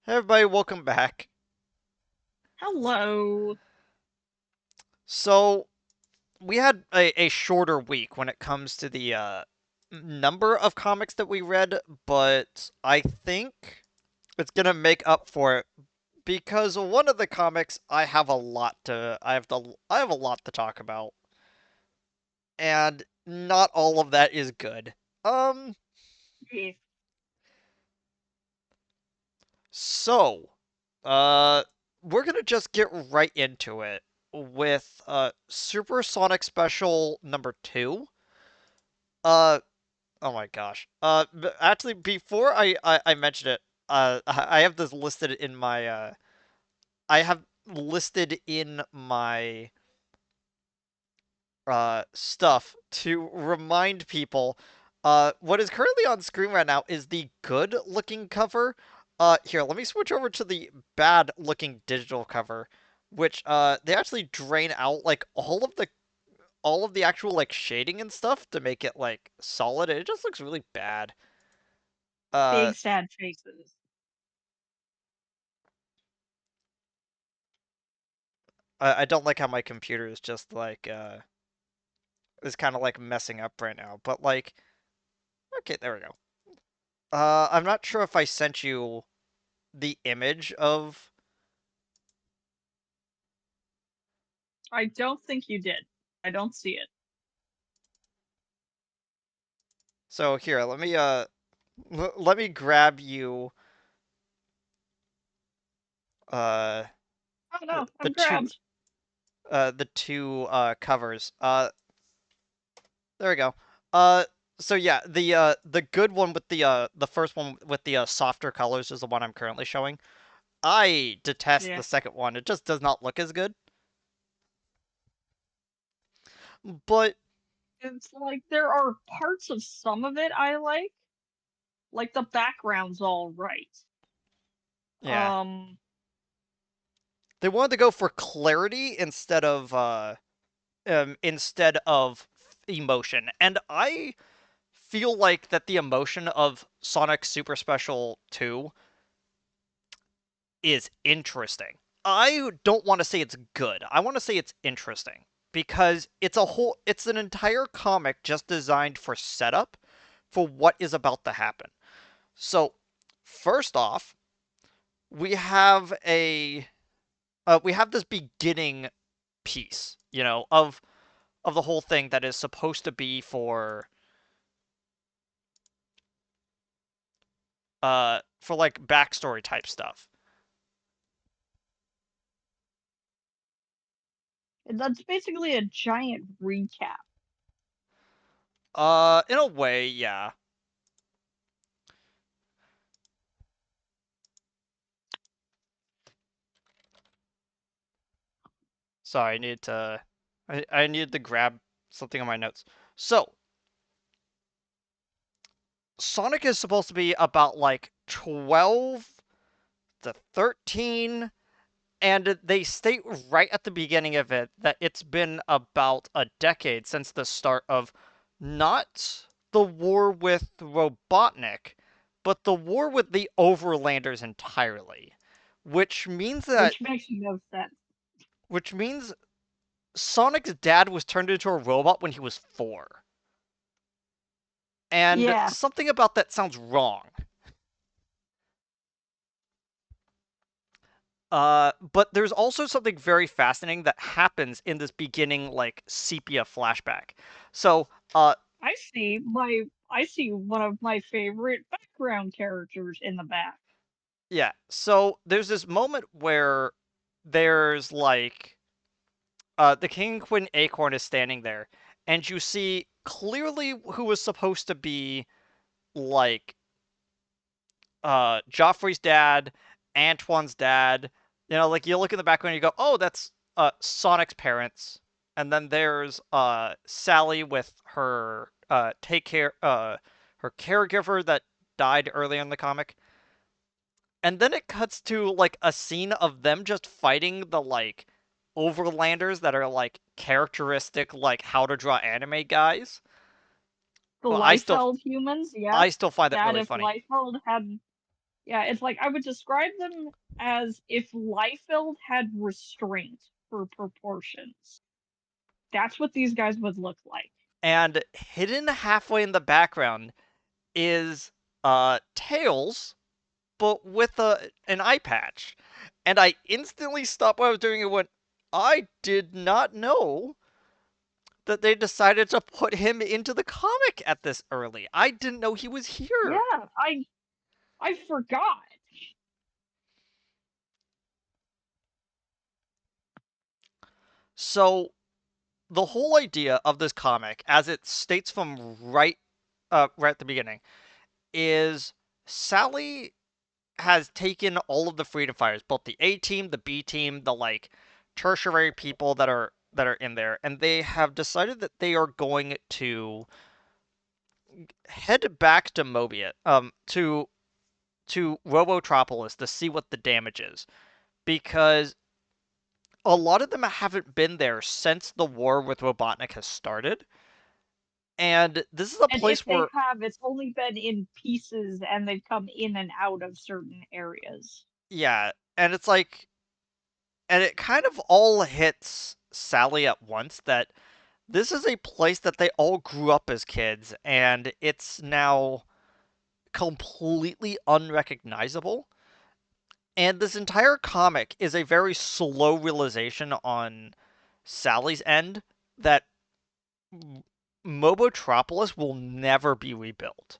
Hey everybody, welcome back. Hello. So, we had a shorter week when it comes to the number of comics that we read, but I think it's gonna make up for it because one of the comics I have a lot to talk about, and not all of that is good. Um, Yes. so, uh, we're gonna just get right into it with Super Sonic Special number 2. Uh, oh my gosh. Actually, before I mention it, I have this listed in my I have listed in my stuff to remind people. What is currently on screen right now is the good looking cover. Here, let me switch over to the bad looking digital cover, which they actually drain out like all of the actual like shading and stuff to make it like solid. It just looks really bad. Uh, Big sad faces. I don't like how my computer is just like is kind of like messing up right now. But like, okay, there we go. I'm not sure if I sent you the image of. I don't think you did. I don't see it. So here, let me let me grab you uh Oh no, the I'm two grabbed. covers. There we go. Uh, so yeah, the good one with the first one with the softer colors is the one I'm currently showing. I detest Yeah. the second one. It just does not look as good. But It's like there are parts of some of it I like the background's all right. yeah, Um, they wanted to go for clarity instead of emotion, and I feel like that the emotion of Sonic Super Special 2 is interesting. I don't want to say it's good. I want to say it's interesting because it's an entire comic just designed for setup for what is about to happen. So, first off, we have a we have this beginning piece, of the whole thing that is supposed to be for like backstory type stuff. that's basically a giant recap. In a way, yeah. Sorry, I needed to grab something on my notes. So, Sonic is supposed to be about like 12 to 13, and they state right at the beginning of it that it's been about a decade since the start of not the war with Robotnik, but the war with the Overlanders entirely. Which means that Which makes no sense. which means Sonic's dad was turned into a robot when he was 4. And Yeah. something about that sounds wrong. But there's also something very fascinating that happens in this beginning, like sepia flashback. So, I see one of my favorite background characters in the back. yeah. So there's this moment where there's like, the King and Queen Acorn is standing there, and you see clearly who was supposed to be like, Joffrey's dad, Antoine's dad. Like you look in the background and you go, oh, that's Sonic's parents. And then there's Sally with her her caregiver that died earlier in the comic. And then it cuts to like a scene of them just fighting the like overlanders that are like characteristic like how to draw anime guys. The Well, Liefeld humans, yeah. I still find that That really if funny. Liefeld had Yeah, it's like I would describe them as if Liefeld had restraint for proportions. That's what these guys would look like. And hidden halfway in the background is Tails, but with an eye patch. And I instantly stopped what I was doing and went, I did not know that they decided to put him into the comic at this early. I didn't know he was here. Yeah, I forgot. So the whole idea of this comic, as it states from right at the beginning, is Sally has taken all of the freedom fighters, both the A team, the B team, the like tertiary people that are in there, and they have decided that they are going to head back to Mobius, to Robotropolis to see what the damage is, because a lot of them haven't been there since the war with Robotnik has started, and this is a And if place they where have, it's only been in pieces and they've come in and out of certain areas. yeah, and it's like, and it kind of all hits Sally at once that this is a place that they all grew up as kids, and it's now completely unrecognizable. And this entire comic is a very slow realization on Sally's end that Mobotropolis will never be rebuilt.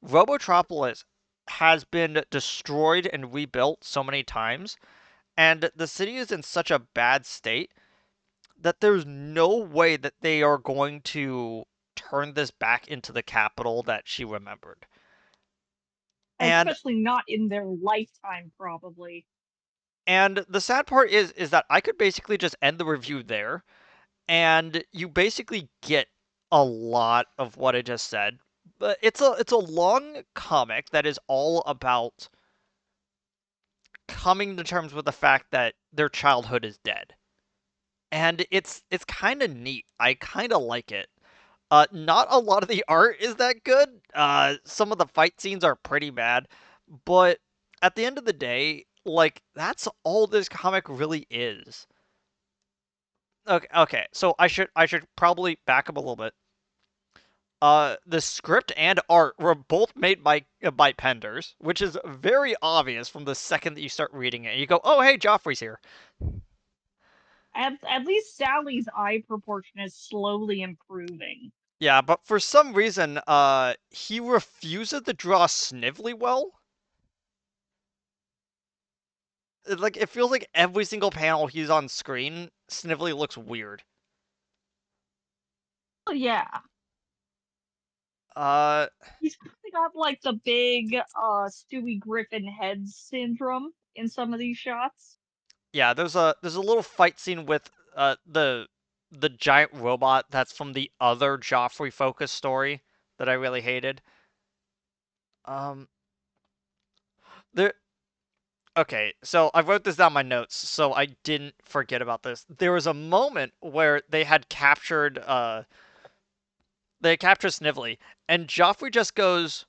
Robotropolis has been destroyed and rebuilt so many times, and the city is in such a bad state that there's no way that they are going to turn this back into the capital that she remembered. And Especially not in their lifetime, probably. and the sad part is that I could basically just end the review there, and you basically get a lot of what I just said. But it's a long comic that is all about coming to terms with the fact that their childhood is dead. And it's kind of neat. I kind of like it. Not a lot of the art is that good. Some of the fight scenes are pretty bad, but at the end of the day, like that's all this comic really is. Okay. So I should probably back up a little bit. The script and art were both made by Penders, which is very obvious from the second that you start reading it. You go, "Oh, hey, Joffrey's here." At least Sally's eye proportion is slowly improving. Yeah, but for some reason, he refuses to draw Snively well. Like it feels like every single panel he's on screen, Snively looks weird. Oh yeah. Uh, He's kind of got like the big Stewie Griffin head syndrome in some of these shots. yeah, there's a little fight scene with the giant robot that's from the other Joffrey focused story that I really hated. Um, there. Okay, so I wrote this down in my notes, so I didn't forget about this. There was a moment where they had captured Snively, and Joffrey just goes,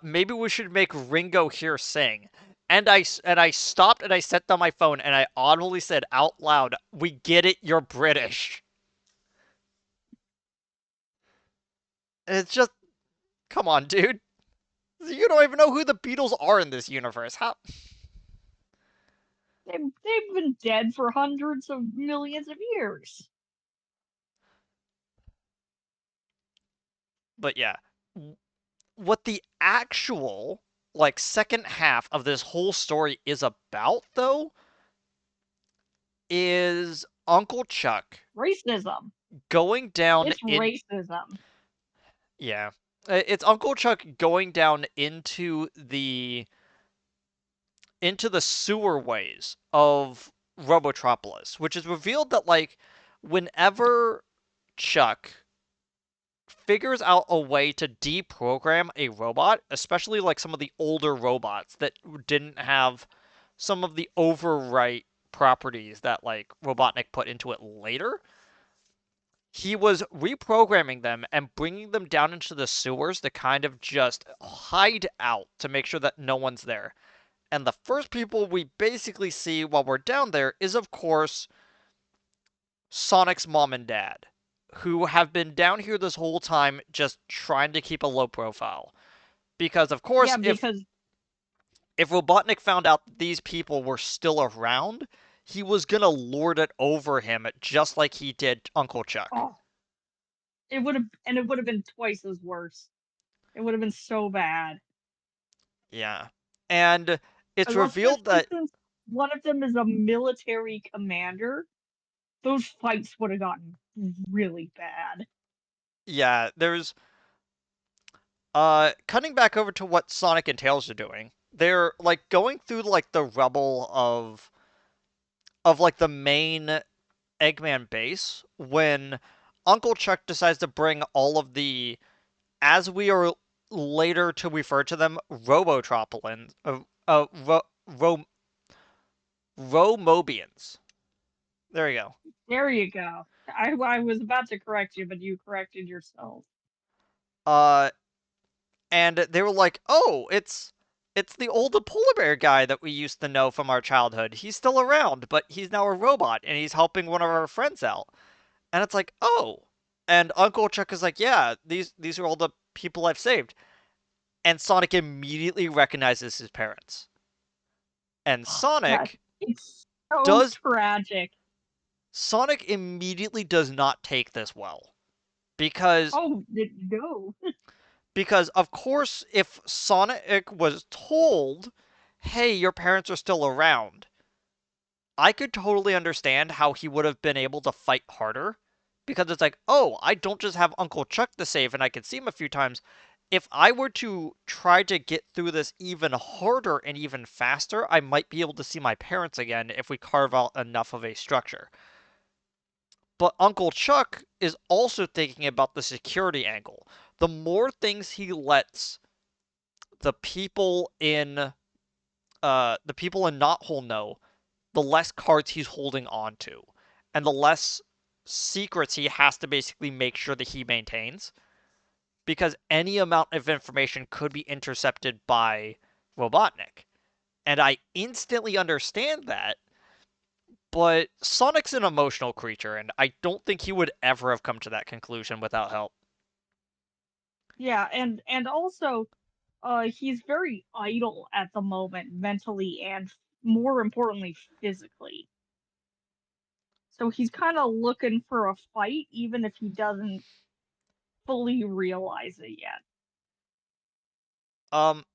maybe we should make Ringo here sing. And I stopped and I set down my phone and I audibly said out loud, "We get it, you're British." And it's just, come on, dude. You don't even know who the Beatles are in this universe. How? They've been dead for hundreds of millions of years. But yeah, what the actual like second half of this whole story is about though is Uncle Chuck Racism. going down It's in racism. yeah. It's Uncle Chuck going down into the sewer ways of Robotropolis, which is revealed that like whenever Chuck figures out a way to deprogram a robot, especially like some of the older robots that didn't have some of the overwrite properties that like Robotnik put into it later, He was reprogramming them and bringing them down into the sewers to kind of just hide out to make sure that no one's there. And the first people we basically see while we're down there is, of course, Sonic's mom and dad, who have been down here this whole time just trying to keep a low profile. Because, of course, Yeah, if because if Robotnik found out that these people were still around, he was gonna lord it over him just like he did Uncle Chuck. oh, it would have been twice as worse. It would have been so bad. Yeah. And it's revealed Especially that, since one of them is a military commander. Those fights would have gotten really bad. yeah, there's cutting back over to what Sonic and Tails are doing. They're like going through like the rubble of like the main Eggman base when Uncle Chuck decides to bring all of the, as we are later to refer to them, Robotropolins, Ro- Romobians. There you go. There you go. I was about to correct you, but you corrected yourself. Uh, and they were like, "Oh, it's the old polar bear guy that we used to know from our childhood. He's still around, but he's now a robot, and he's helping one of our friends out." And it's like, "Oh." And Uncle Chuck is like, "Yeah, these are all the people I've saved." And Sonic immediately recognizes his parents. And That Sonic it's so does tragic. Sonic immediately does not take this well because Oh, no. of course if Sonic was told, "Hey, your parents are still around," I could totally understand how he would have been able to fight harder because it's like, "Oh, I don't just have Uncle Chuck to save and I can see him a few times. If I were to try to get through this even harder and even faster, I might be able to see my parents again if we carve out enough of a structure." But Uncle Chuck is also thinking about the security angle. The more things he lets the people in the people in Knothole know, the less cards he's holding on to, and the less secrets he has to basically make sure that he maintains. Because any amount of information could be intercepted by Robotnik. And I instantly understand that, but Sonic's an emotional creature, and I don't think he would ever have come to that conclusion without help. Yeah, and also he's very idle at the moment mentally and more importantly physically. So he's kind of looking for a fight even if he doesn't fully realize it yet. Um,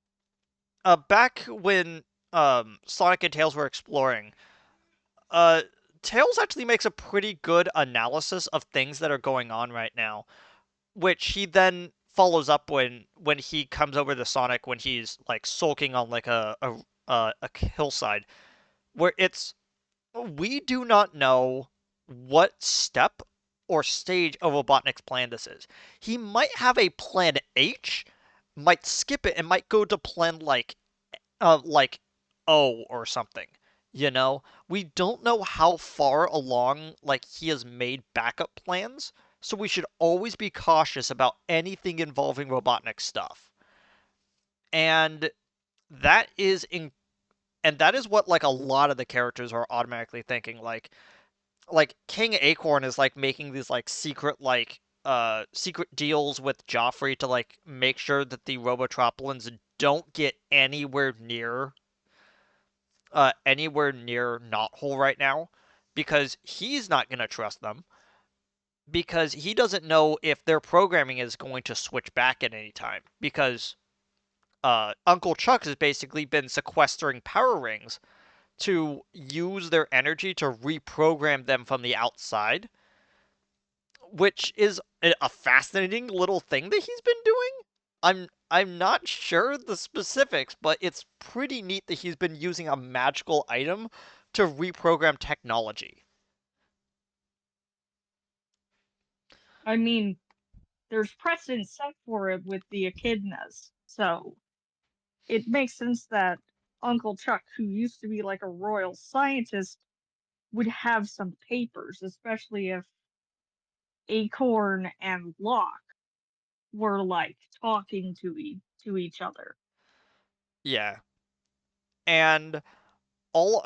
Back when Sonic and Tails were exploring, uh, Tails actually makes a pretty good analysis of things that are going on right now, which he then follows up when he comes over to Sonic when he's like sulking on like a hillside, where it's, we do not know what step or stage of Robotnik's plan this is. He might have a plan H, might skip it, and might go to plan like O or something. You know, we don't know how far along like he has made backup plans, so we should always be cautious about anything involving Robotnik stuff. And that is in and that is what like a lot of the characters are automatically thinking. Like King Acorn is like making these like secret deals with Joffrey to like make sure that the Robotropolins don't get anywhere near Knothole right now because he's not going to trust them because he doesn't know if their programming is going to switch back at any time because Uncle Chuck has basically been sequestering power rings to use their energy to reprogram them from the outside, which is a fascinating little thing that he's been doing. I'm not sure the specifics, but it's pretty neat that he's been using a magical item to reprogram technology. I mean, there's precedent set for it with the echidnas. So it makes sense that Uncle Chuck, who used to be like a royal scientist, would have some papers, especially Acorn and Locke were like talking to each other. Yeah. And all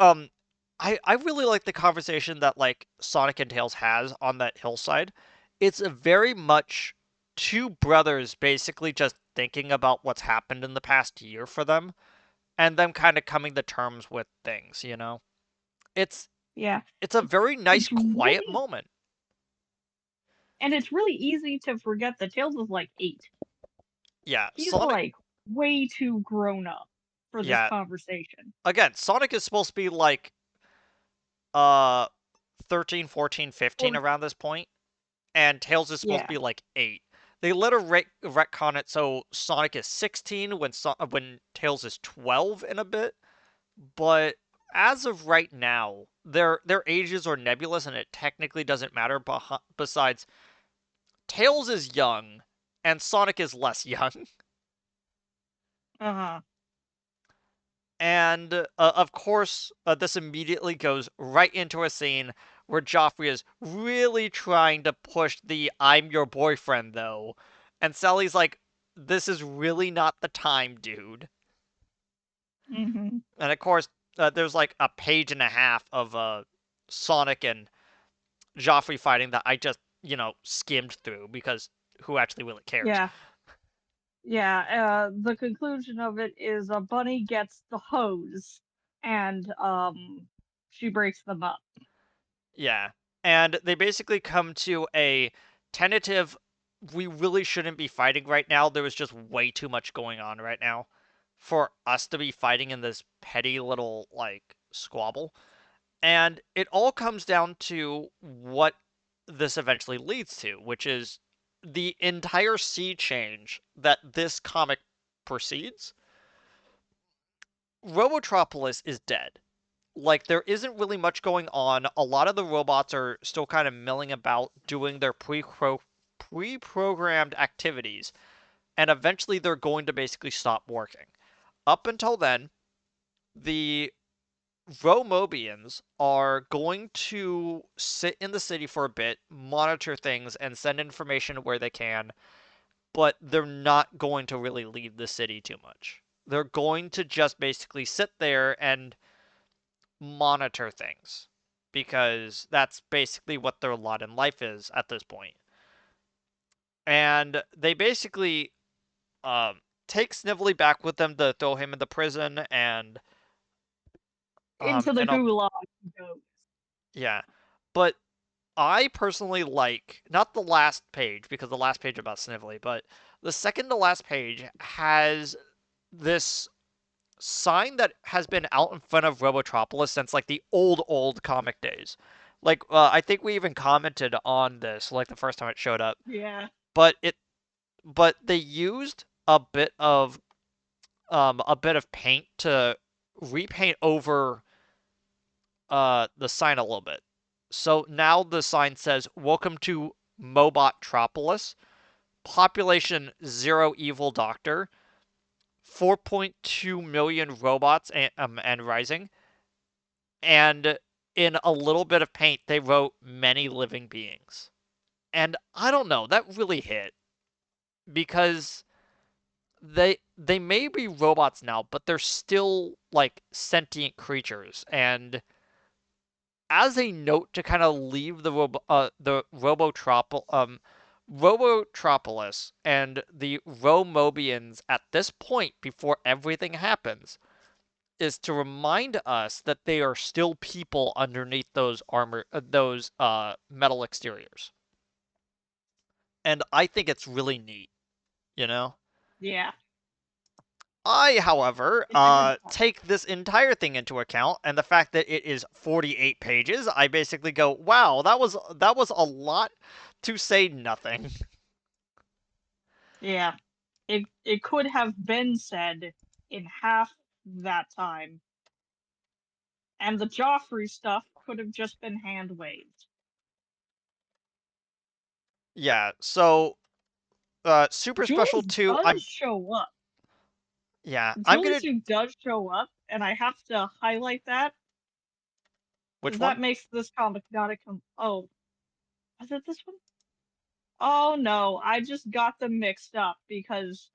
I really like the conversation that like Sonic and Tails has on that hillside. It's a very much two brothers basically just thinking about what's happened in the past year for them and them kind of coming to terms with things, you know. It's Yeah, it's a very nice it's quiet really moment. and it's really easy to forget that Tails is like 8. Yeah, He's Sonic like way too grown up for this yeah, conversation. again, Sonic is supposed to be like uh 13, 14, 15 Or around this point and Tails is supposed to yeah. be like 8. They let her retcon it so Sonic is 16 when Tails is 12 in a bit, but as of right now, their ages are nebulous and it technically doesn't matter. Besides, Tails is young and Sonic is less young. Uh-huh. And of course, this immediately goes right into a scene where Joffrey is really trying to push the "I'm your boyfriend" though, and Sally's like, "This is really not the time, dude." Mhm. And of course, there's like a page and a half of Sonic and Joffrey fighting that I just skimmed through because who actually really cares? Yeah. Yeah, the conclusion of it is a bunny gets the hose and she breaks them up. Yeah. And they basically come to a tentative we really shouldn't be fighting right now. There was just way too much going on right now for us to be fighting in this petty little like squabble. And it all comes down to what this eventually leads to, which is the entire sea change that this comic proceeds. Robotropolis is dead. Like there isn't really much going on. A lot of the robots are still kind of milling about doing their pre-programmed activities, and eventually they're going to basically stop working. Up until then, the Romobians are going to sit in the city for a bit, monitor things, and send information where they can, but they're not going to really leave the city too much. They're going to just basically sit there and monitor things because that's basically what their lot in life is at this point. And they basically um, take Snively back with them to throw him in the prison, Into the and I'll, gulag he goes. yeah. But I personally like not the last page because the last page about Snively, but the second to last page has this sign that has been out in front of Robotropolis since like the old comic days. Like I think we even commented on this like the first time it showed up. Yeah. But they used a bit of paint to repaint over the sign a little bit. So now the sign says "Welcome to Mobottropolis, population zero evil doctor, 4.2 million robots and rising." And in a little bit of paint, they wrote "many living beings." And I don't know, that really hit because they may be robots now, but they're still like sentient creatures. And as a note to kind of leave the Robotropolis and the Romobians at this point before everything happens is to remind us that they are still people underneath those metal exteriors. And I think it's really neat, you know? Yeah. I, however, It's a good point. take this entire thing into account, and the fact that it is 48 pages, I basically go, "Wow, that was a lot to say nothing." Yeah. It could have been said in half that time, and the Joffrey stuff could have just been hand waved. Yeah. So, super special Julius two. does I'm show up. yeah. I'm Julius gonna Duke does show up, and I have to highlight that which because one? that makes this comic not a oh, was it this one? Oh no, I just got them mixed up because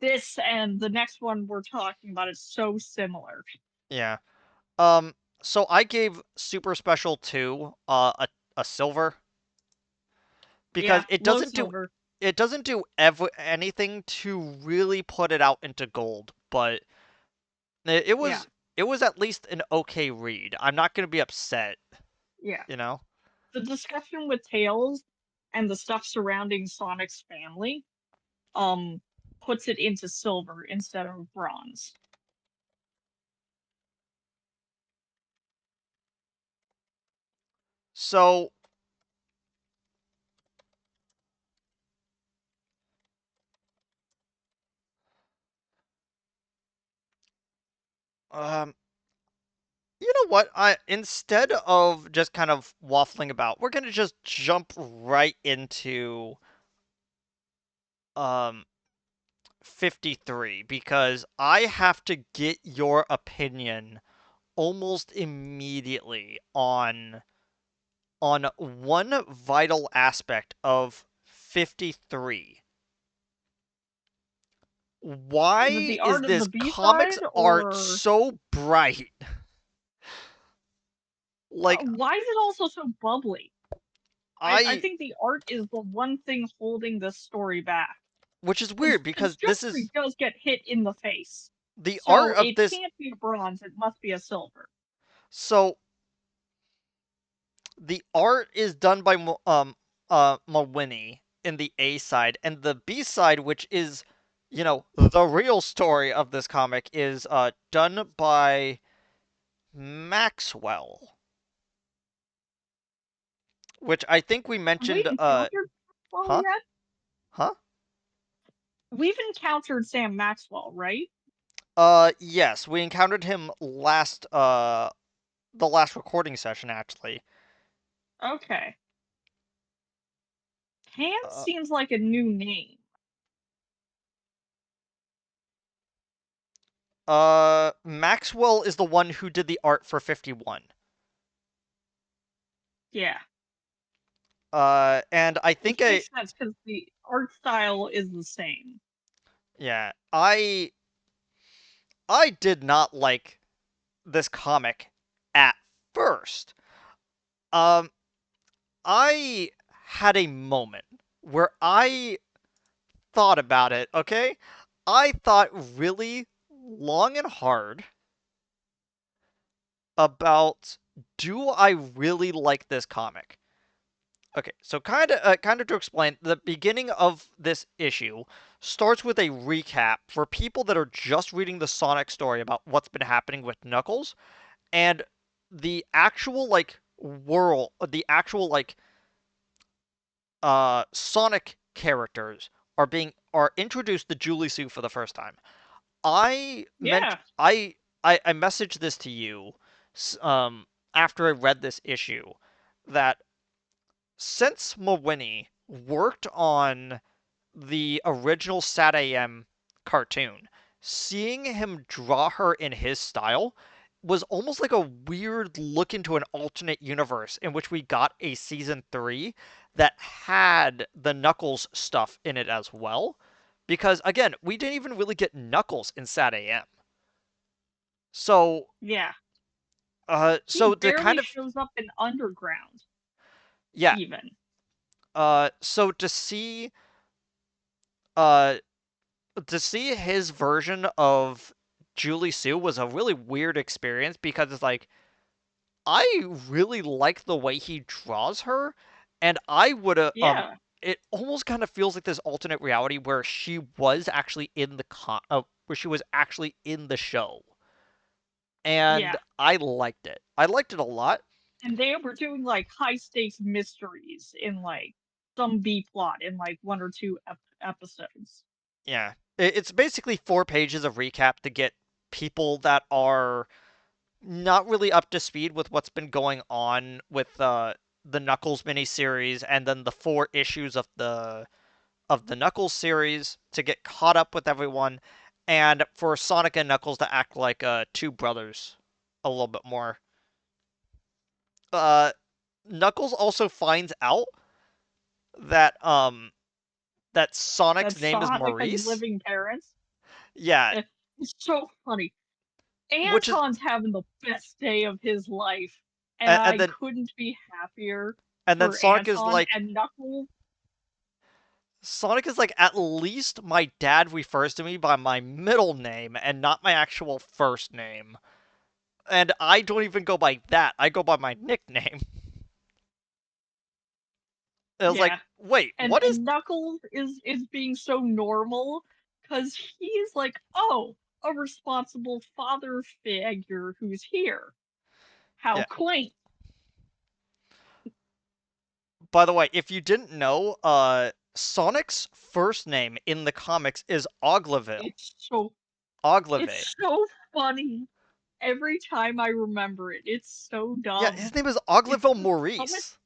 this and the next one we're talking about is so similar. Yeah. Um. So I gave Super Special 2 a silver because Yeah, low silver. it doesn't do anything to really put it out into gold, but it Yeah, it was at least an okay read. I'm not gonna be upset, yeah. you know. The discussion with Tails and the stuff surrounding Sonic's family, um, puts it into silver instead of bronze. So um. You know what? I instead of just kind of waffling about, we're gonna just jump right into um 53 because I have to get your opinion almost immediately on one vital aspect of 53. Is it Why the is art of the this B comics side, art or so bright? Like why is it also so bubbly? I I think the art is the one thing holding this story back. which is weird Because because this Jeffrey is does get hit in the face. the art So of it this can't be a bronze, it must be a silver. so the art is done by Mawini in the A side, and the B side, which is, you know, the real story of this comic, is done by Maxwell, which I think we Have we mentioned. encountered Maxwell Huh, yet? huh. We've encountered Sam Maxwell, right? Yes, we encountered him last the last recording session actually. Okay. Hans Uh, seems like a new name. Maxwell is the one who did the art for 51. Yeah. And I think Which makes sense because the art style is the same. yeah, I did not like this comic at first. Um, I had a moment where I thought about it, okay? I thought really long and hard about, do I really like this comic? Okay, so kind of to explain, the beginning of this issue starts with a recap for people that are just reading the Sonic story about what's been happening with Knuckles, and the actual like world, the actual like Sonic characters are introduced to Julie Sue for the first time. I meant Yeah. I messaged this to you after I read this issue that since Mawini worked on the original Sat AM cartoon, seeing him draw her in his style was almost like a weird look into an alternate universe in which we got a season 3 that had the Knuckles stuff in it as well. Because again, we didn't even really get Knuckles in Sat AM. So, Yeah. so He to kind barely of shows up in Underground, yeah, even. so uh to see his version of Julie Sue was a really weird experience because it's like I really like the way he draws her, and I would have Yeah. It almost kind of feels like this alternate reality where she was actually in the where she was actually in the show, and Yeah. I liked it. I liked it a lot. And they were doing like high stakes mysteries in like some B plot in like one or two episodes. Yeah, it's basically 4 pages of recap to get people that are not really up to speed with what's been going on with the Knuckles miniseries and then the 4 issues of the Knuckles series to get caught up with everyone, and for Sonic and Knuckles to act like two brothers a little bit more. Uh, Knuckles also finds out that that That Sonic's name is Sonic has Maurice. living parents. Yeah, It's so funny. which is Anton's having the best day of his life, and and I then couldn't be happier and then for Anton. And Knuckles, Sonic is like, at least my dad refers to me by my middle name and not my actual first name. And I don't even go by that. I go by my nickname. It was like, yeah, wait, and what is Knuckles is being so normal because he's like, oh, a responsible father figure who's here. How yeah. quaint! By the way, if you didn't know, Sonic's first name in the comics is Ogleville. It's so Ogleve. it's so funny every time I remember it. It's so Yeah, dumb. his name is It's Ogleville the dumbest. Maurice.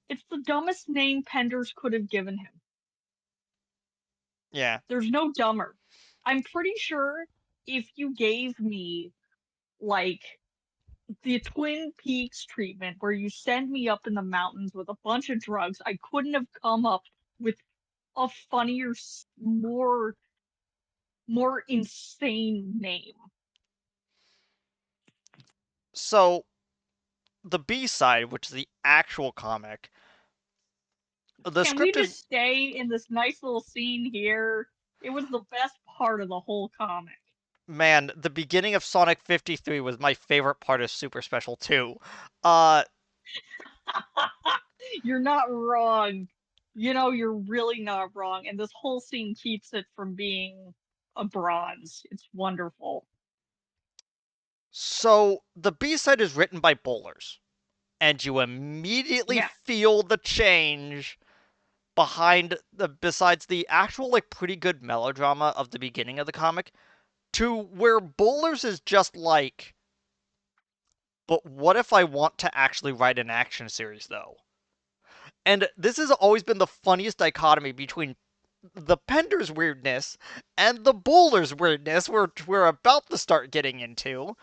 It's the dumbest name Penders could have given him. Yeah. There's no dumber. I'm pretty sure if you gave me like the Twin Peaks treatment where you send me up in the mountains with a bunch of drugs, I couldn't have come up with a funnier, more insane name. So the B side, which is the actual comic, the Can we script is just stay in this nice little scene here? It was the best part of the whole comic. man, the beginning of Sonic 53 was my favorite part of Super Special 2. Uh You're not wrong. You know, you're really not wrong. And this whole scene keeps it from being a bronze. It's wonderful. so the B side is written by Bowlers, and you immediately Yeah. feel the change behind the besides the actual like pretty good melodrama of the beginning of the comic to where Bowlers is just like, but what if I want to actually write an action series though? And this has always been the funniest dichotomy between the Pender's weirdness and the Bowler's weirdness we're about to start getting into,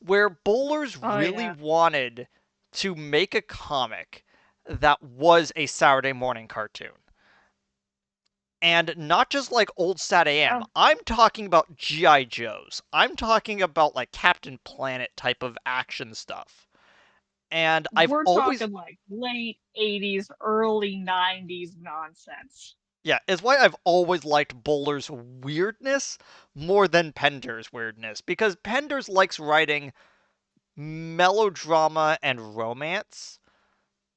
where Bowlers Oh, really yeah. wanted to make a comic that was a Saturday morning cartoon. And not just like old Sat AM. Yeah. I'm talking about G.I. Joes. I'm talking about like Captain Planet type of action stuff. And I've We're always, talking like late 80s, early 90s nonsense. yeah, it's why I've always liked Bowler's weirdness more than Pender's weirdness. Because Pender's likes writing melodrama and romance,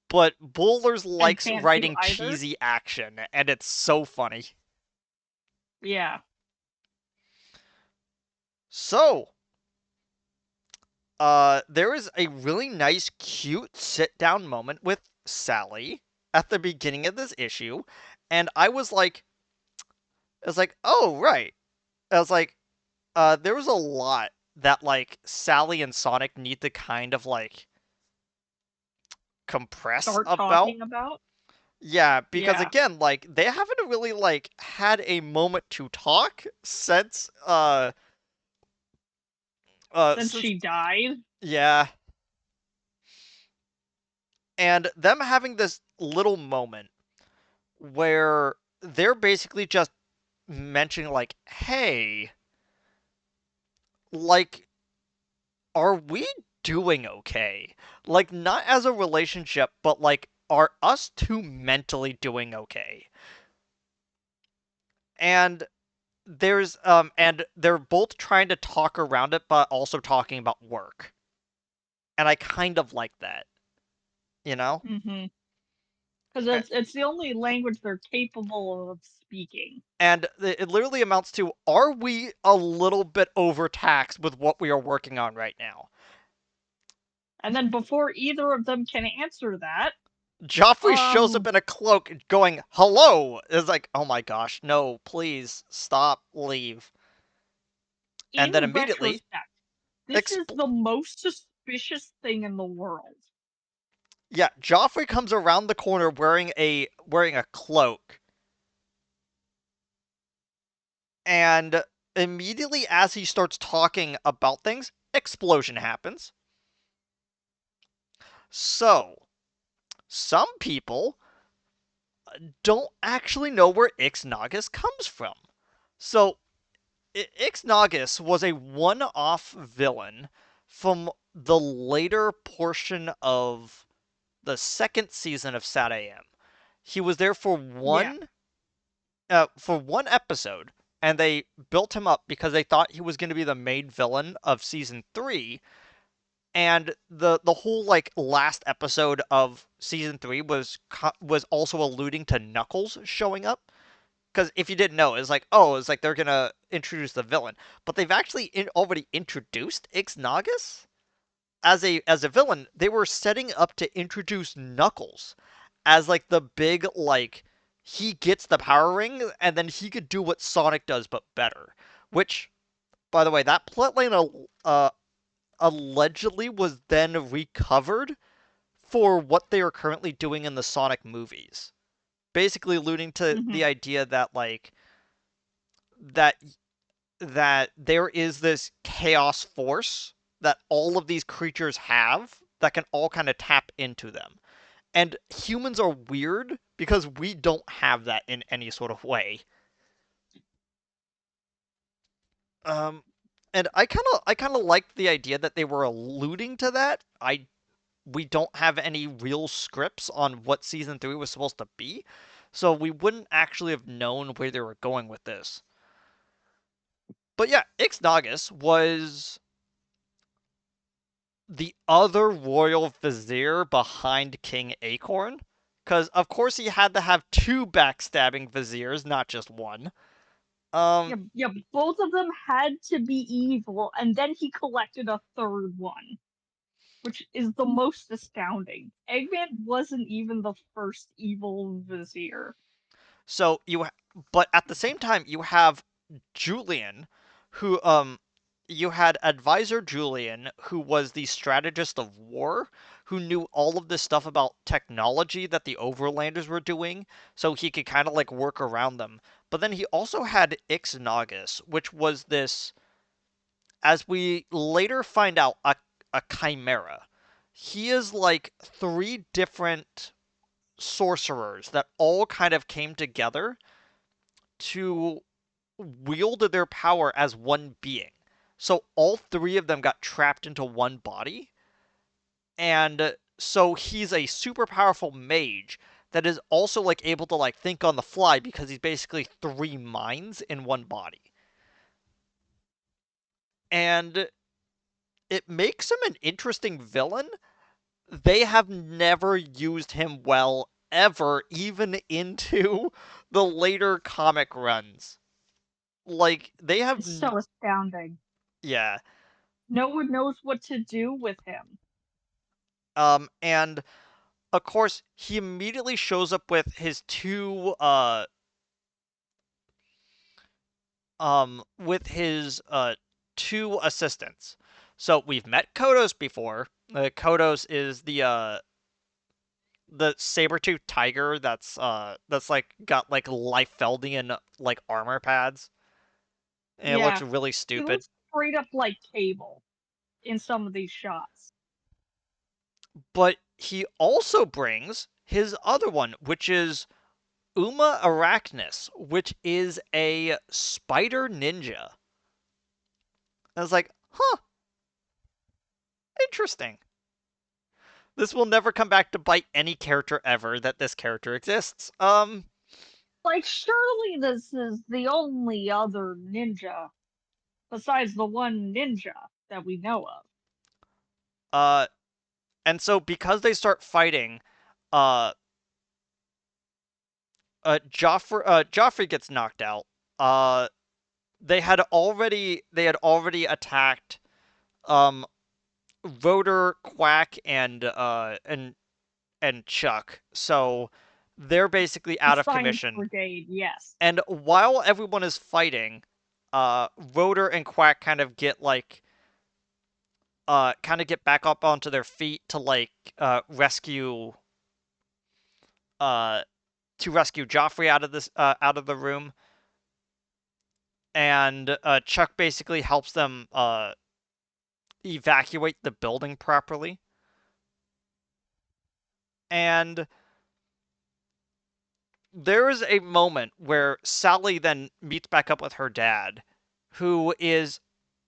but Bowlers And likes can't do writing either. cheesy action, and it's so funny. Yeah. So, there is a really nice, cute sit down moment with Sally at the beginning of this issue, and I was like, oh, right. I was like, there was a lot that, like, Sally and Sonic need to kind of, like, compress Start about. talking about. Yeah, because Yeah. again, like, they haven't really, like, had a moment to talk since, Since since, she died. yeah, and them having this little moment where they're basically just mentioning like, "Hey, like are we doing okay?" Like not as a relationship, but like are us two mentally doing okay? And and they're both trying to talk around it but also talking about work. And I kind of like that, you know? Mm-hmm. Because A- it's the only language they're capable of speaking. And it literally amounts to, are we a little bit overtaxed with what we are working on right now? And then before either of them can answer that, Joffrey shows up um, in a cloak going, hello! It's like, oh my gosh, no, please, stop, leave. And then in immediately, retrospect, this is expl- the most suspicious thing in the world. yeah, Joffrey comes around the corner wearing a cloak, and immediately as he starts talking about things, explosion happens. So, some people don't actually know where Ixnagus comes from. So Ixnagus was a one-off villain from the later portion of the second season of Sat AM. He was there Yeah. for one episode, and they built him up because they thought he was going to be the main villain of season 3. And the whole like last episode of season 3 was also alluding to Knuckles showing up, because if you didn't know, it's like, oh, it's like they're gonna introduce the villain, but they've actually already introduced Ixnagus as a villain. They were setting up to introduce Knuckles as like the big like he gets the power ring and then he could do what Sonic does but better. Which, by the way, that plotline allegedly was then recovered for what they are currently doing in the Sonic movies. Basically alluding to Hmm. the idea that like that that there is this chaos force that all of these creatures have that can all kind of tap into them. And humans are weird because we don't have that in any sort of way. Um and I kind of liked the idea that they were alluding to that. I We don't have any real scripts on what season 3 was supposed to be. So we wouldn't actually have known where they were going with this. But yeah, Ixnagas was the other royal vizier behind King Acorn. Because, of course, he had to have two backstabbing viziers, not just one. Yeah, Um, yeah, both of them had to be evil, and then he collected a third one, which is the most astounding. Eggman wasn't even the first evil vizier. so but at the same time, you have Julian, you had advisor Julian, who was the strategist of war, who knew all of this stuff about technology that the Overlanders were doing, so he could kind of like work around them. But then he also had Ixnagas, which was this, as we later find out, a chimera. He is like three different sorcerers that all kind of came together to wield their power as one being. So all three of them got trapped into one body, and so he's a super powerful mage that is also like able to like think on the fly because he's basically three minds in one body. And it makes him an interesting villain. They have never used him well ever, even into the later comic runs. Like they have It's so astounding. yeah. No one knows what to do with him. And of course, he immediately shows up with his two assistants. So we've met Kodos before. Kodos is the saber-tooth tiger that's like got like Liefeldian like armor pads, and it looks Yeah, really he stupid. looks straight up like Cable in some of these shots. But he also brings his other one, which is Uma Arachnus, which is a spider ninja. I was like, huh, interesting. This will never come back to bite any character ever that this character exists. Like, surely this is the only other ninja besides the one ninja that we know of. uh, and so because they start fighting, uh, Joffrey gets knocked out. Uh, they had already attacked um Rotor, Quack, and Chuck. So they're basically The out of Science commission. Brigade, yes. And while everyone is fighting, Rotor and Quack kind of get back up onto their feet to like rescue uh to rescue Joffrey out of the room, and Chuck basically helps them evacuate the building properly. And there is a moment where Sally then meets back up with her dad, who is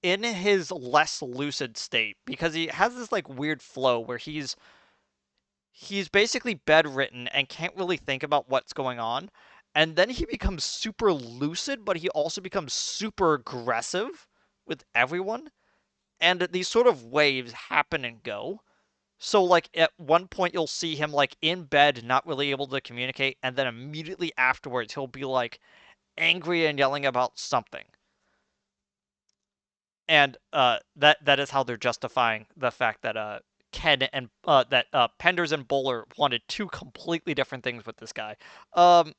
in his less lucid state because he has this like weird flow where he's basically bedridden and can't really think about what's going on. And then he becomes super lucid, but he also becomes super aggressive with everyone. And these sort of waves happen and go. So like at one point you'll see him like in bed, not really able to communicate, and then immediately afterwards he'll be like angry and yelling about something. And that is how they're justifying the fact that Ken and that Penders and Bowler wanted two completely different things with this guy. Um,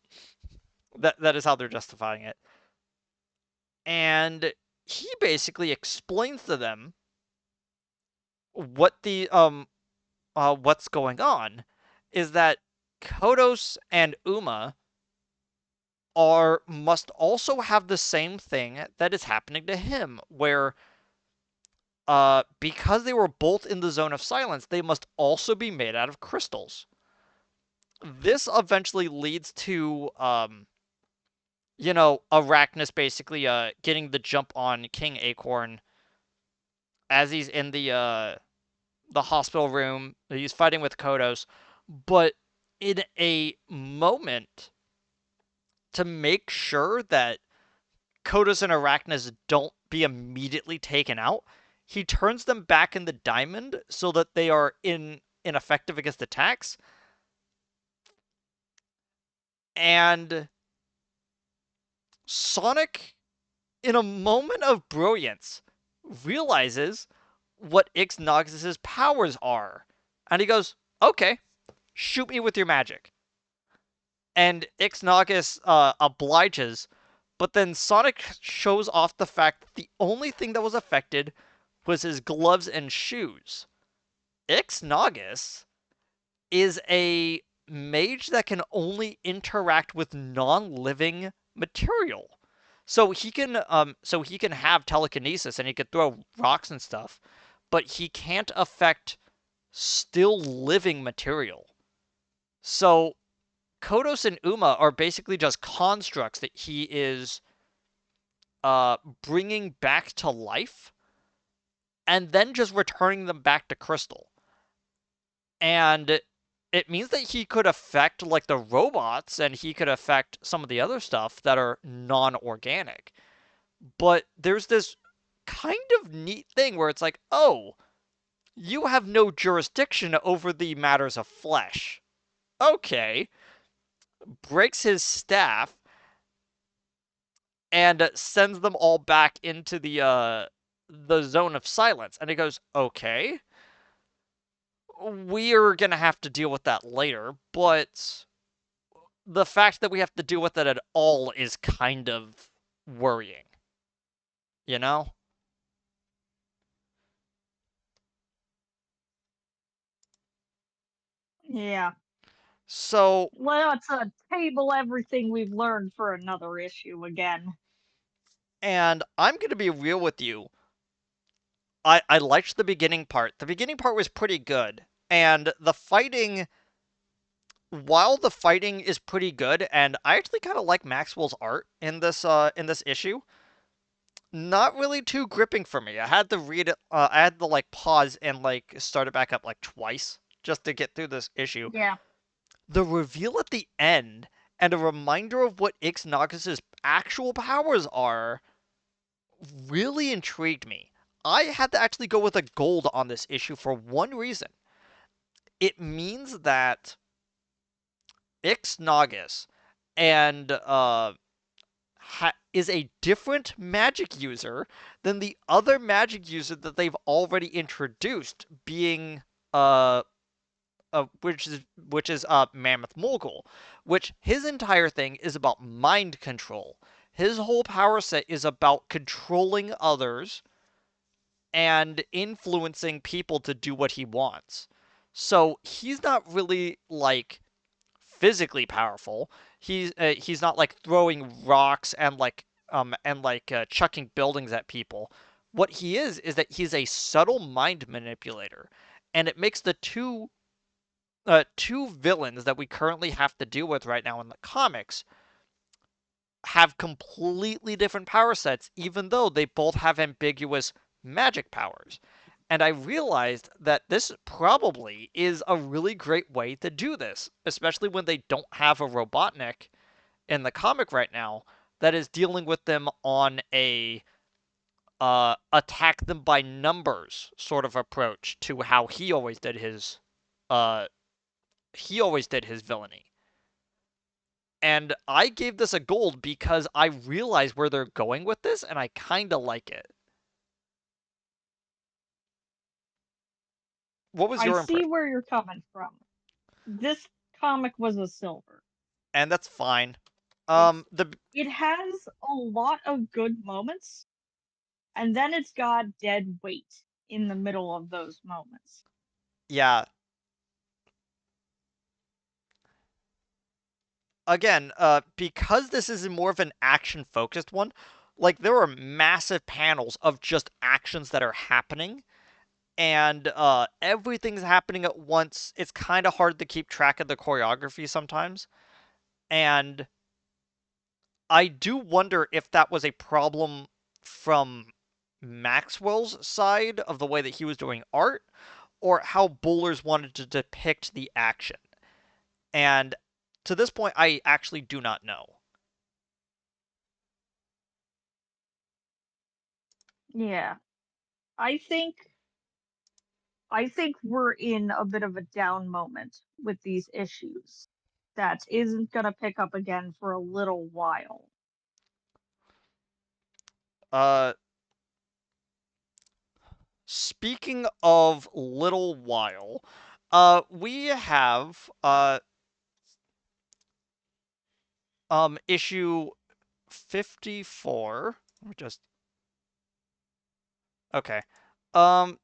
that is how they're justifying it. And he basically explains to them what the what's going on is that Kodos and Uma are must also have the same thing that is happening to him, where because they were both in the zone of silence, they must also be made out of crystals. This eventually leads to, Arachnus basically getting the jump on King Acorn as he's in the hospital room. He's fighting with Kodos, but in a moment to make sure that Kodos and Arachnus don't be immediately taken out, he turns them back in the diamond so that they are ineffective against attacks. And Sonic, in a moment of brilliance, realizes what Ixnogis' powers are. And he goes, okay, shoot me with your magic. And Ixnogis obliges, but then Sonic shows off the fact that the only thing that was affected was his gloves and shoes. Ixnogis is a mage that can only interact with non-living material. So he can have telekinesis and he could throw rocks and stuff, but he can't affect still living material. So Kodos and Uma are basically just constructs that he is bringing back to life and then just returning them back to crystal. And it means that he could affect like the robots and he could affect some of the other stuff that are non-organic. But there's this kind of neat thing where it's like, oh, you have no jurisdiction over the matters of flesh. Okay. Breaks his staff and sends them all back into the zone of silence. And he goes, okay, we're gonna have to deal with that later, but the fact that we have to deal with it at all is kind of worrying, you know? Yeah. So, Let's table everything we've learned for another issue again. and I'm gonna be real with you. I liked the beginning part. The beginning part was pretty good. And the fighting, while the fighting is pretty good, and I actually kind of like Maxwell's art in this issue, not really too gripping for me. I had to read it. I had to like pause and like start it back up like twice just to get through this issue. Yeah. The reveal at the end and a reminder of what Ixnogis' actual powers are really intrigued me. I had to actually go with a gold on this issue for one reason. It means that Ixnogis and is a different magic user than the other magic user that they've already introduced, being which is Mammoth Mogul, which his entire thing is about mind control. His whole power set is about controlling others and influencing people to do what he wants. So he's not really like physically powerful. He's not like throwing rocks and chucking buildings at people. What he is that he's a subtle mind manipulator, and it makes the two two villains that we currently have to deal with right now in the comics have completely different power sets, even though they both have ambiguous magic powers. And I realized that this probably is a really great way to do this, especially when they don't have a Robotnik in the comic right now that is dealing with them on a attack them by numbers sort of approach to how uh he always did his villainy. And I gave this a gold because I realize where they're going with this and I kind of like it. What was I your see impression? where you're coming from. This comic was a silver. And that's fine. It's The it has a lot of good moments, and then it's got dead weight in the middle of those moments. Yeah, again, because this is more of an action focused one, like there are massive panels of just actions that are happening and everything's happening at once. It's kind of hard to keep track of the choreography sometimes. And I do wonder if that was a problem from Maxwell's side of the way that he was doing art or how Bowlers wanted to depict the action. And to this point, I actually do not know. Yeah. I think I think we're in a bit of a down moment with these issues that isn't going to pick up again for a little while. Uh, Speaking of little while, we have issue 54. We're just okay. Um,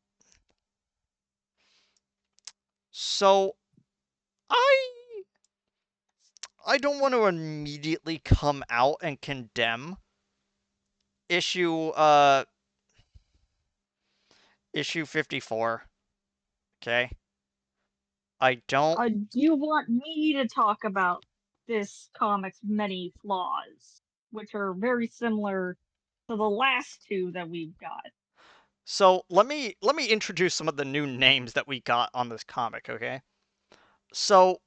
so I I don't want to immediately come out and condemn issue uh issue 54. Okay, I don't. Do you want me to talk about this comic's many flaws, which are very similar to the last two that we've got? So let me introduce some of the new names that we got on this comic. Okay, so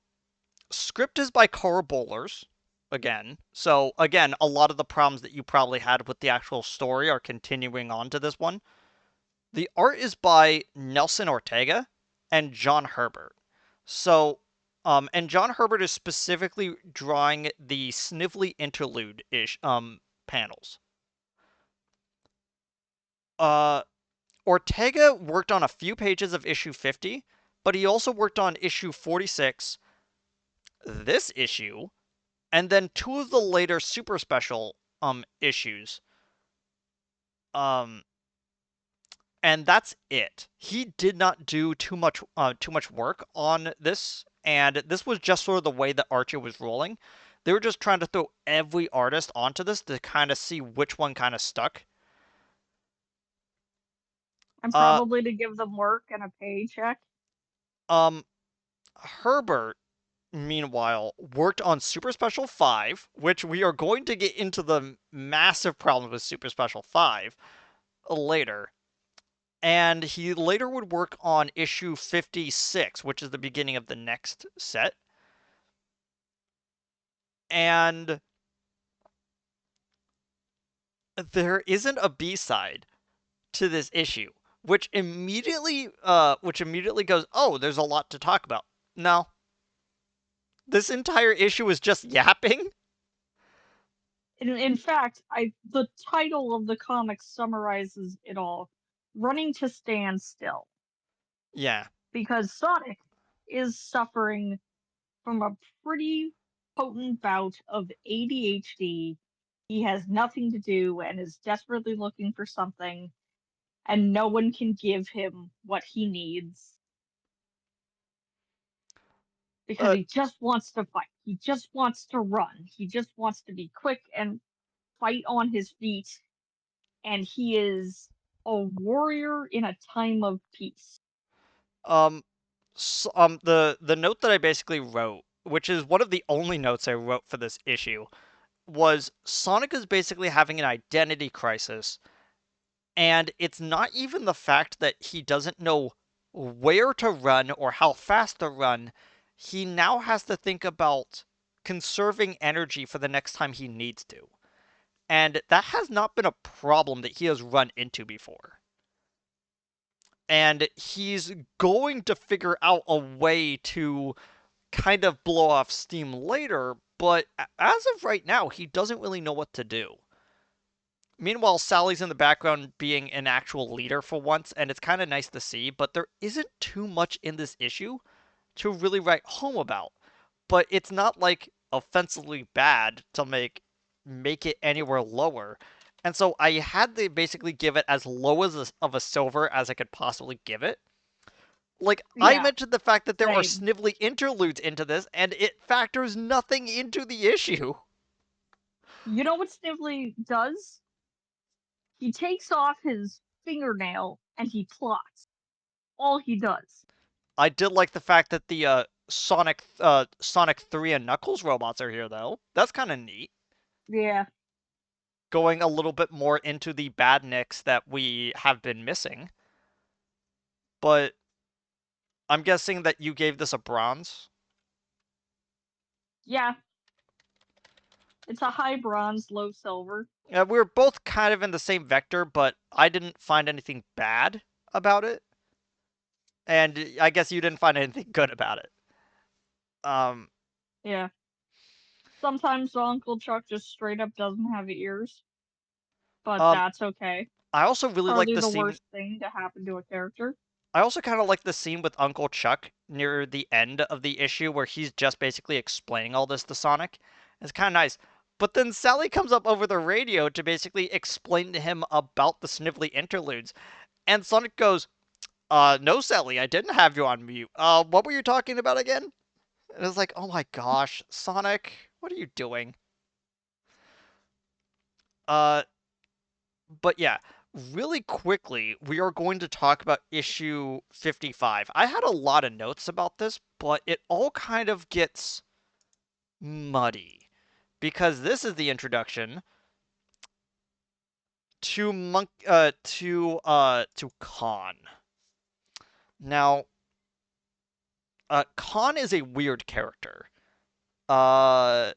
script is by Cora Bowlers again. So again, a lot of the problems that you probably had with the actual story are continuing on to this one. The art is by Nelson Ortega and John Herbert. So, and John Herbert is specifically drawing the Snively interlude ish panels. Uh, Ortega worked on a few pages of issue 50, but he also worked on issue 46, this issue, and then two of the later super special issues. Um, and that's it. He did not do too much work on this, and this was just sort of the way that Archie was rolling. They were just trying to throw every artist onto this to kind of see which one kind of stuck. And Uh, probably to give them work and a paycheck. um, Herbert, meanwhile, worked on Super Special 5, which we are going to get into the massive problems with Super Special 5 later. And he later would work on issue 56, which is the beginning of the next set. And there isn't a B-side to this issue, which immediately goes, "Oh, there's a lot to talk about." No, this entire issue is just yapping. In fact, the title of the comic summarizes it all: "Running to Stand Still," Yeah. because Sonic is suffering from a pretty potent bout of ADHD. He has nothing to do and is desperately looking for something, and no one can give him what he needs because Uh, he just wants to fight. He just wants to run. He just wants to be quick and fight on his feet, and he is a warrior in a time of peace. um. The note that I basically wrote, which is one of the only notes I wrote for this issue, was Sonic is basically having an identity crisis, and it's not even the fact that he doesn't know where to run or how fast to run. He now has to think about conserving energy for the next time he needs to. And that has not been a problem that he has run into before. And he's going to figure out a way to kind of blow off steam later, but as of right now, he doesn't really know what to do. Meanwhile, Sally's in the background being an actual leader for once, and it's kind of nice to see, but there isn't too much in this issue to really write home about. But it's not like offensively bad to make it anywhere lower. And so I had to basically give it as low as of a silver as I could possibly give it. Like I Yeah, mentioned the fact that there are same. snively interludes into this, and it factors nothing into the issue. You know what Snively does? He takes off his fingernail and he plots. All he does. I did like the fact that the Sonic 3 and Knuckles robots are here though. That's kind of neat. Yeah. Going a little bit more into the badniks that we have been missing. But I'm guessing that you gave this a bronze. Yeah. It's a high bronze, low silver. We were both kind of in the same vector, but I didn't find anything bad about it, and I guess you didn't find anything good about it. Um, Yeah. Sometimes Uncle Chuck just straight up doesn't have ears, but um, that's okay. I also really like Hardly the the scene. worst thing to happen to a character. I also kind of like the scene with Uncle Chuck near the end of the issue where he's just basically explaining all this to Sonic. It's kind of nice. But then Sally comes up over the radio to basically explain to him about the Snively interludes. And Sonic goes, no, Sally, I didn't have you on mute. What were you talking about again? And it's like, oh my gosh, Sonic, what are you doing? Uh, but yeah, really quickly, we are going to talk about issue 55. I had a lot of notes about this, but it all kind of gets muddy because this is the introduction to to Khan. Now, Khan is a weird character. Uh,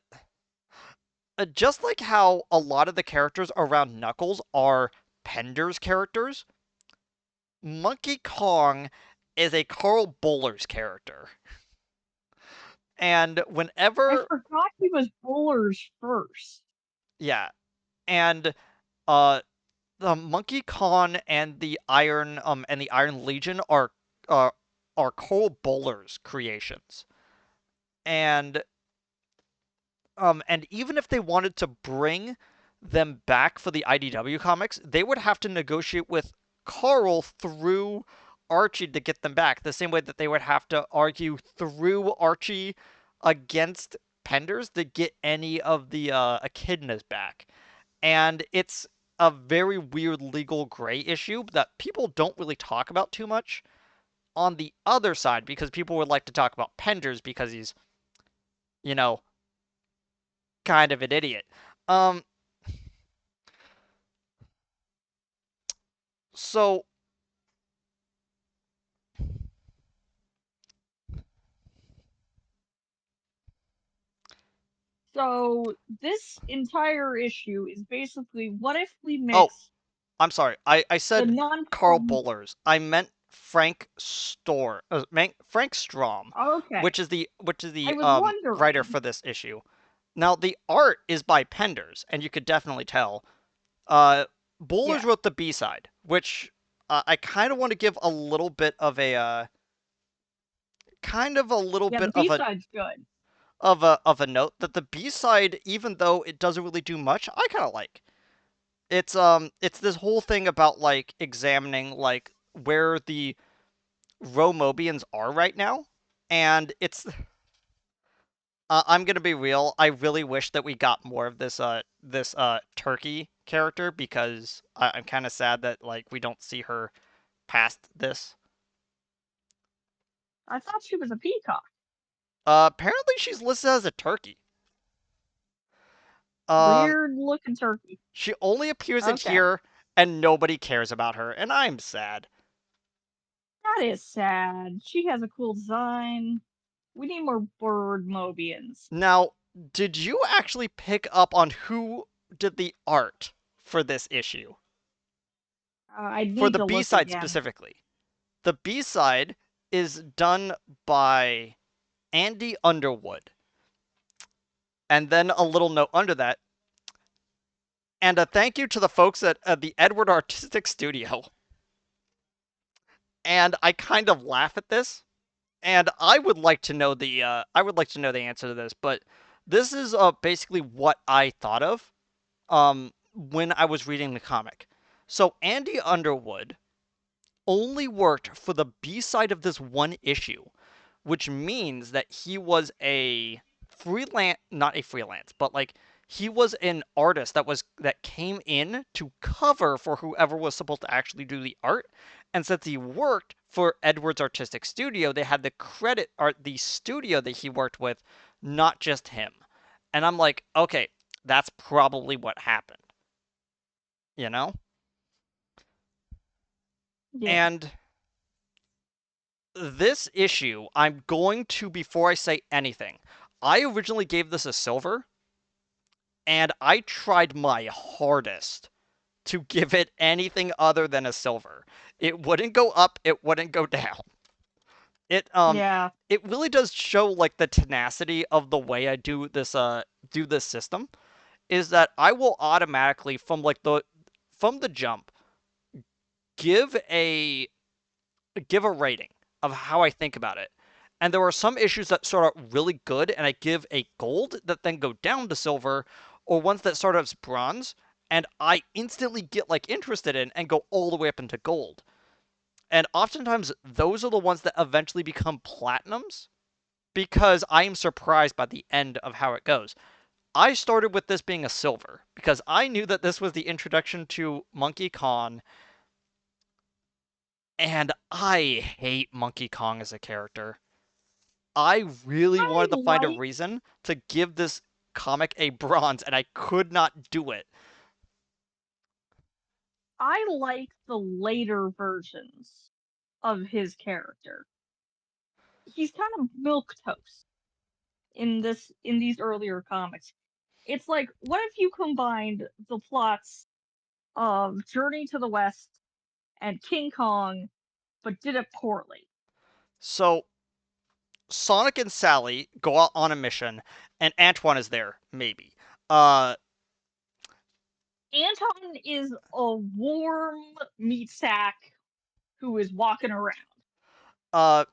just like how a lot of the characters around Knuckles are Pender's characters, Monkey Kong is a Carl Bowler's character. And I whenever, forgot he was Bowler's first. yeah, and uh, the Monkey Kong and the Iron Legion uh are Carl Bowler's creations, and and even if they wanted to bring them back for the IDW comics, they would have to negotiate with Carl through Archie to get them back, the same way that they would have to argue through Archie against Penders to get any of the echidnas back. And it's a very weird legal gray issue that people don't really talk about too much on the other side because people would like to talk about Penders because he's, you know, kind of an idiot. Um, so So this entire issue is basically what if we oh, mix I'm sorry. I the said Carl non-com. Bullers. I meant Frank Strom, Okay, which is I the was writer wondering. for this issue. Now the art is by Penders, and you could definitely tell. Uh, Bullers Yeah, wrote the B side, which I kind of want to give a little bit of a kind of a little yeah. The bit B side's good. of a note that the B side, even though it doesn't really do much, I kind of like. It's this whole thing about like examining like where the Romobians are right now, and it's I'm gonna be real. I really wish that we got more of this Turkey character because I'm kind of sad that like we don't see her past this. I thought she was a peacock. Apparently she's listed as a turkey. Um, Weird looking turkey. she only appears in Okay. here, and nobody cares about her, and I'm sad. That is sad. She has a cool design. We need more bird Mobians. Now, did you actually pick up on who did the art for this issue? I For need the to look B-side again. specifically. The B-side is done by Andy Underwood. And then a little note under that. And a thank you to the folks at the Edward Artistic Studio. And I kind of laugh at this. And I would like to know the answer to this, but this is basically what I thought of when I was reading the comic. So Andy Underwood only worked for the B side of this one issue, which means that he was a freelance, not a freelance, but like he was an artist that came in to cover for whoever was supposed to actually do the art. And since he worked for Edward's artistic studio, they had the credit art the studio that he worked with, not just him. And I'm like, okay, that's probably what happened, you know? Yeah. And this issue, I'm going to, before I say anything, I originally gave this a silver, and I tried my hardest to give it anything other than a silver. It wouldn't go up, it wouldn't go down. It Yeah. it really does show like the tenacity of the way I do this system is that I will automatically from the jump give a give a rating of how I think about it. And there are some issues that start out really good, and I give a gold that then go down to silver, or ones that start out as bronze, and I instantly get like interested in and go all the way up into gold. And oftentimes those are the ones that eventually become platinums because I am surprised by the end of how it goes. I started with this being a silver because I knew that this was the introduction to Monkey Kong, and I hate Monkey Kong as a character. I really I wanted to find a like reason to give this comic a bronze, and I could not do it. I like the later versions of his character. He's kind of milk toast in these earlier comics. It's like, what if you combined the plots of Journey to the West and King Kong, but did it poorly? So Sonic and Sally go out on a mission, and Antoine is there, maybe. Uh, Anton is a warm meat sack who is walking around. uh,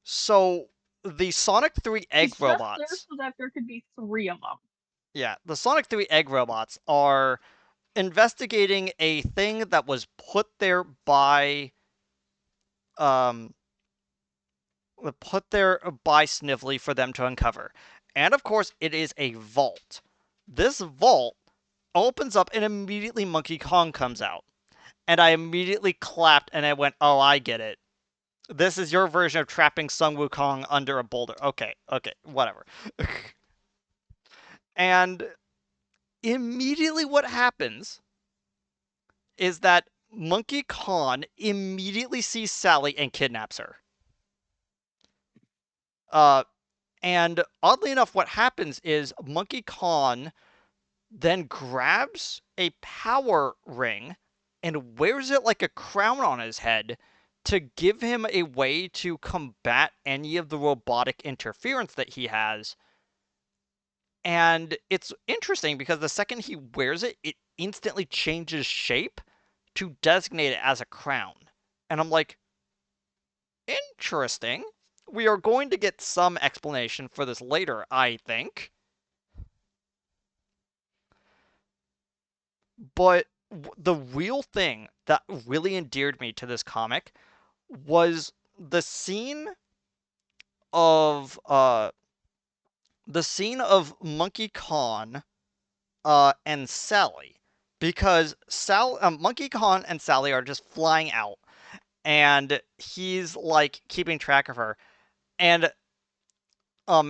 so the Sonic 3 egg He's just there robots, so that there could be three of them. yeah, the Sonic 3 egg robots are investigating a thing that was um put there by Snively for them to uncover. And of course, it is a vault. This vault opens up and immediately Monkey Kong comes out. And I immediately clapped and I went, "Oh, I get it. This is your version of trapping Sun Wukong under a boulder." Okay, okay, whatever. And immediately what happens is that Monkey Kong immediately sees Sally and kidnaps her. Uh, and oddly enough, what happens is Monkey Kong then grabs a power ring and wears it like a crown on his head to give him a way to combat any of the robotic interference that he has. And it's interesting because the second he wears it, it instantly changes shape to designate it as a crown. And I'm like, interesting. We are going to get some explanation for this later, I think. But the real thing that really endeared me to this comic was of uh the scene of Monkey Kong and Sally, because Monkey Kong and Sally are just flying out, and he's like keeping track of her, and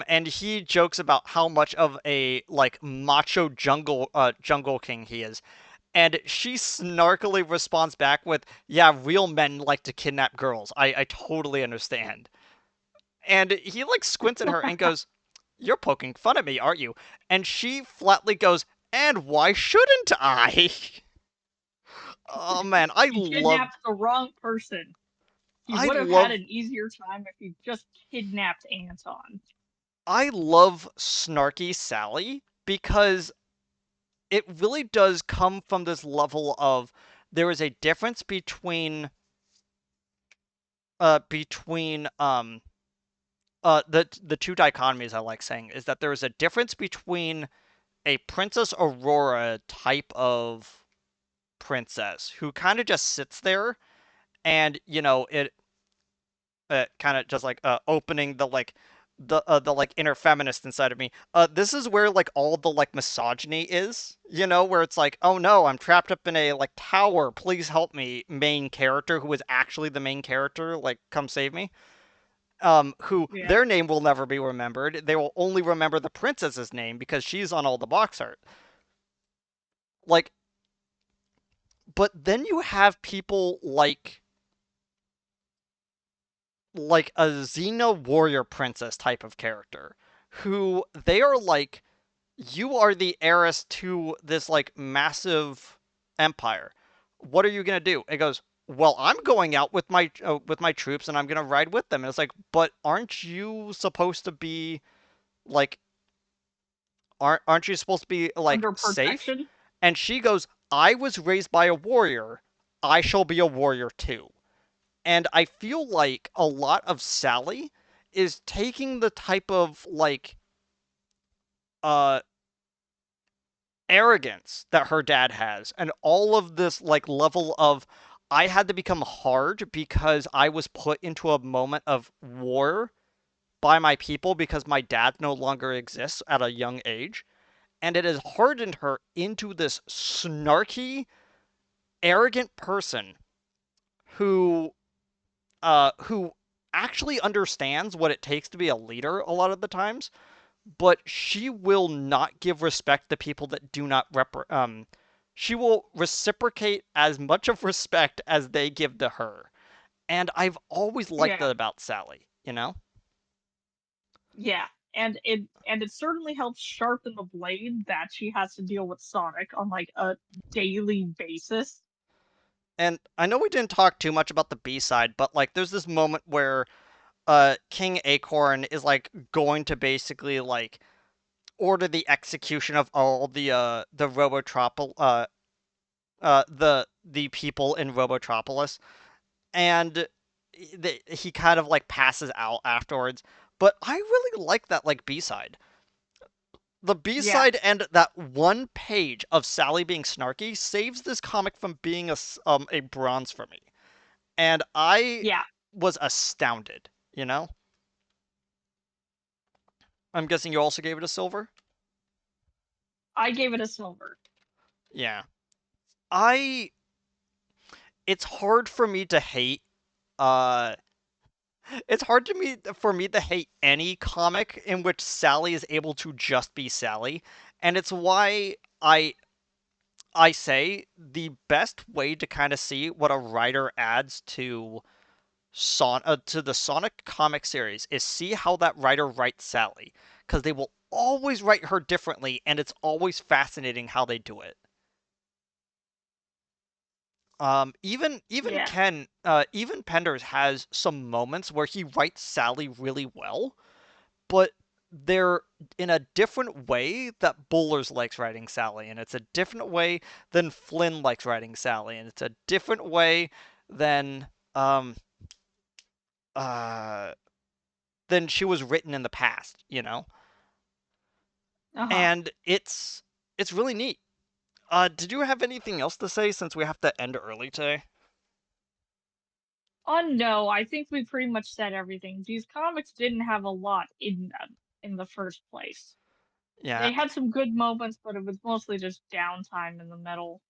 and he jokes about how much of a like macho jungle king he is. And she snarkily responds back with, "Yeah, real men like to kidnap girls. I totally understand." And he like squints at her and goes, "You're poking fun at me, aren't you?" And she flatly goes, "And why shouldn't I?" Oh man, You kidnapped the wrong person. He I would have had love an easier time if he just kidnapped Anton. I love snarky Sally because it really does come from this level of there is a difference between the two dichotomies I like saying is that there is a difference between a Princess Aurora type of princess who kind of just sits there and it kind of just like opening the like inner feminist inside of me. This is where like all the like misogyny is, where it's like, oh no, I'm trapped up in a like tower, please help me, main character who is actually the main character, like come save me. Who Yeah, their name will never be remembered. They will only remember the princess's name because she's on all the box art. Like, but then you have people like a Xena warrior princess type of character who they are like, you are the heiress to this like massive empire. What are you gonna do? It goes, well, I'm going out with my troops and I'm gonna ride with them. And it's like, but aren't you supposed to be like, aren't you supposed to be like under safe? protection. And she goes, I was raised by a warrior. I shall be a warrior too. And I feel like a lot of Sally is taking the type of like uh arrogance that her dad has and all of this like level of I had to become hard because I was put into a moment of war by my people because my dad no longer exists at a young age, and it has hardened her into this snarky arrogant person who who actually understands what it takes to be a leader a lot of the times, but she will not give respect to people that do not she will reciprocate as much of respect as they give to her. And I've always liked Yeah, that about Sally. yeah, and it certainly helps sharpen the blade that she has to deal with Sonic on like a daily basis. And I know we didn't talk too much about the B-side, but like there's this moment where King Acorn is like going to basically like order the execution of all the the people in Robotropolis, and he kind of like passes out afterwards. But I really like that like B side. The B Yeah, side and that one page of Sally being snarky saves this comic from being a bronze for me, and I yeah, was astounded. I'm guessing you also gave it a silver. I gave it a silver. Yeah, I. It's hard for me to hate. Uh, it's hard for me to hate any comic in which Sally is able to just be Sally, and it's why I say the best way to kind of see what a writer adds to the Sonic comic series is see how that writer writes Sally, because they will always write her differently, and it's always fascinating how they do it. Yeah, Even Penders has some moments where he writes Sally really well, but they're in a different way that Bullers likes writing Sally, and it's a different way than Flynn likes writing Sally, and it's a different way than um uh than she was written in the past. uh-huh. And it's really neat. Did you have anything else to say since we have to end early today? Oh no, I think we pretty much said everything. These comics didn't have a lot in them in the first place. Yeah, They had some good moments, but it was mostly just downtime in the middle.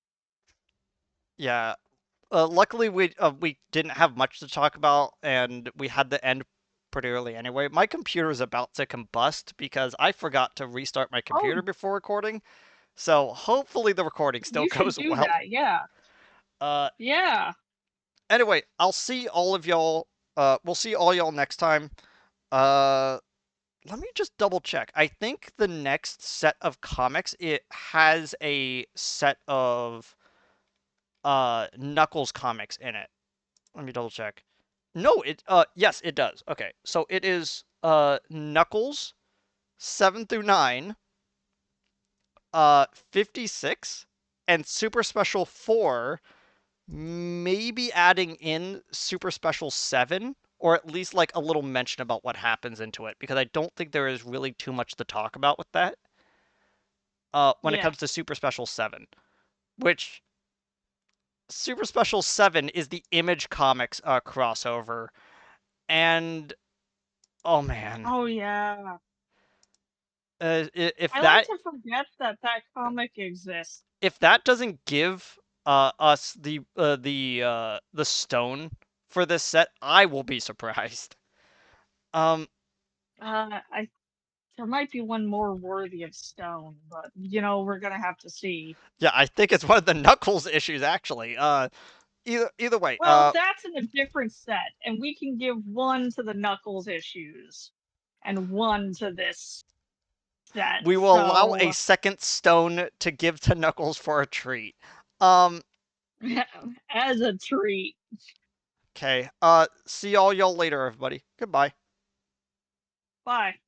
yeah. luckily we didn't have much to talk about, and we had the end pretty early anyway. My computer is about to combust because I forgot to restart my Oh, computer before recording. So hopefully the recording still you should goes do well. that. Yeah. Uh, Yeah. anyway, I'll see all of y'all. We'll see all y'all next time. Uh, let me just double check. I think the next set of comics it has a set of Knuckles comics in it. Let me double check. No, it yes, it does. Okay. So it is Knuckles 7 through 9, 56 and Super Special 4, maybe adding in Super Special 7 or at least like a little mention about what happens into it because I don't think there is really too much to talk about with that when it Yeah. comes to Super Special 7, which Super Special 7 is the Image Comics crossover and oh man, Oh yeah. if I like that to forget that that comic exists. doesn't give us the stone for this set, I will be surprised. Um, I There might be one more worthy of stone, but we're gonna have to see. yeah, I think it's one of the Knuckles issues actually. Either way, Well, that's in a different set, and we can give one to the Knuckles issues and one to this set. we will allow a So, second stone to give to Knuckles for a treat. Um, as a treat. okay. See all y'all later, everybody. Goodbye. Bye.